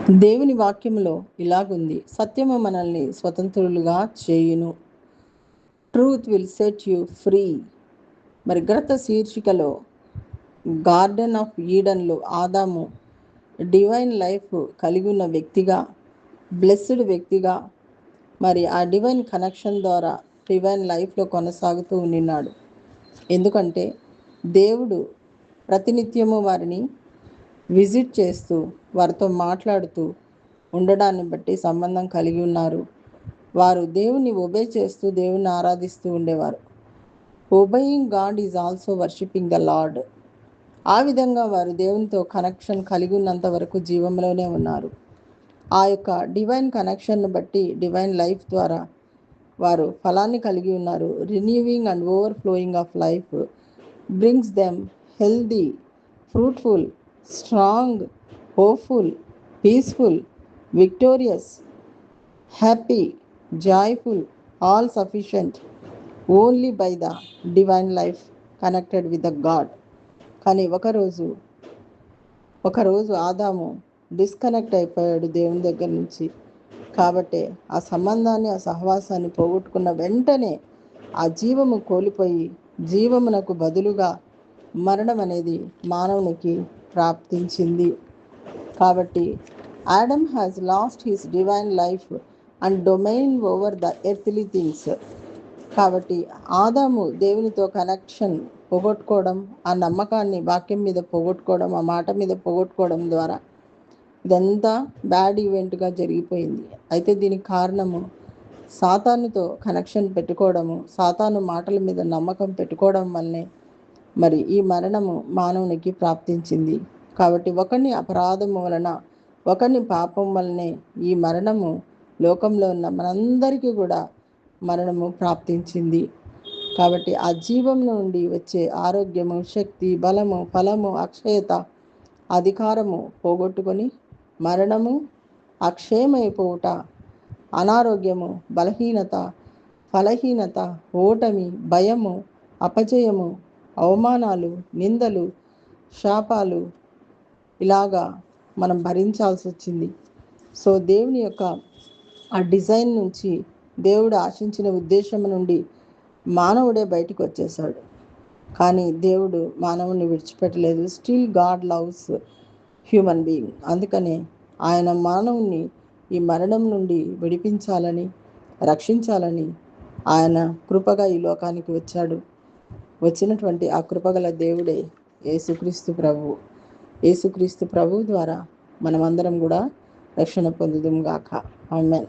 దేవుని వాక్యములో ఇలాగుంది, సత్యము మనల్ని స్వతంత్రులుగా చేయును. Truth will set you free. మరి గత శీర్షికలో గార్డెన్ ఆఫ్ ఈడన్లో ఆదాము డివైన్ లైఫ్ కలిగి ఉన్న వ్యక్తిగా, బ్లెస్డ్ వ్యక్తిగా, మరి ఆ డివైన్ కనెక్షన్ ద్వారా డివైన్ లైఫ్లో కొనసాగుతూ ఉన్నాడు. ఎందుకంటే దేవుడు ప్రతినిత్యము వారిని విజిట్ చేస్తూ వారితో మాట్లాడుతూ ఉండడాన్ని బట్టి సంబంధం కలిగి ఉన్నారు. వారు దేవుని ఒబే చేస్తూ దేవుని ఆరాధిస్తూ ఉండేవారు. Obeying God is also worshipping the lord. ఆ విధంగా వారు దేవునితో కనెక్షన్ కలిగి ఉన్నంత వరకు జీవంలోనే ఉన్నారు. ఆ యొక్క డివైన్ కనెక్షన్ను బట్టి డివైన్ లైఫ్ ద్వారా వారు ఫలాన్ని కలిగి ఉన్నారు. Renewing and overflowing of life brings them healthy, fruitful, strong, hopeful, peaceful, victorious, happy, joyful, all sufficient only by the divine life connected with the God. కానీ ఒకరోజు ఆదాము డిస్కనెక్ట్ అయిపోయాడు దేవుని దగ్గర నుంచి. కాబట్టి ఆ సంబంధాన్ని, ఆ సహవాసాన్ని పోగొట్టుకున్న వెంటనే ఆ జీవము కోల్పోయి జీవమునకు బదులుగా మరణం అనేది మానవునికి ప్రాప్తించింది. కాబట్టి Adam has lost his divine life and domain over the earthly things. కాబట్టి ఆదాము దేవునితో కనెక్షన్ పోగొట్టుకోవడం, ఆ నమ్మకాన్ని వాక్యం మీద పోగొట్టుకోవడం, ఆ మాట మీద పోగొట్టుకోవడం ద్వారా ఇదంతా బ్యాడ్ ఈవెంట్గా జరిగిపోయింది. అయితే దీనికి కారణము సాతానుతో కనెక్షన్ పెట్టుకోవడము, సాతాను మాటల మీద నమ్మకం పెట్టుకోవడం వల్లనే మరి ఈ మరణము మానవునికి ప్రాప్తించింది. కాబట్టి ఒకని అపరాధము వలన, ఒకని పాపం వలనే ఈ మరణము లోకంలో ఉన్న మనందరికీ కూడా మరణము ప్రాప్తించింది. కాబట్టి ఆ జీవం నుండి వచ్చే ఆరోగ్యము, శక్తి, బలము, ఫలము, అక్షయత, అధికారము పోగొట్టుకొని మరణము, అక్షయమైపోవుట, అనారోగ్యము, బలహీనత, ఫలహీనత, ఓటమి, భయము, అపజయము, అవమానాలు, నిందలు, శాపాలు ఇలాగా మనం భరించాల్సి వచ్చింది. సో దేవుని యొక్క ఆ డిజైన్ నుంచి, దేవుడు ఆశించిన ఉద్దేశం నుండి మానవుడే బయటికి వచ్చేసాడు. కానీ దేవుడు మానవుని విడిచిపెట్టలేదు. Still God loves human being. అందుకనే ఆయన మానవుని ఈ మరణం నుండి విడిపించాలని, రక్షించాలని ఆయన కృపగా ఈ లోకానికి వచ్చాడు. వచ్చినటువంటి ఆ కృపగల దేవుడే యేసుక్రీస్తు ప్రభువు. యేసుక్రీస్తు ప్రభువు ద్వారా మనమందరం కూడా రక్షణ పొందుదుము గాక. ఆమేన్.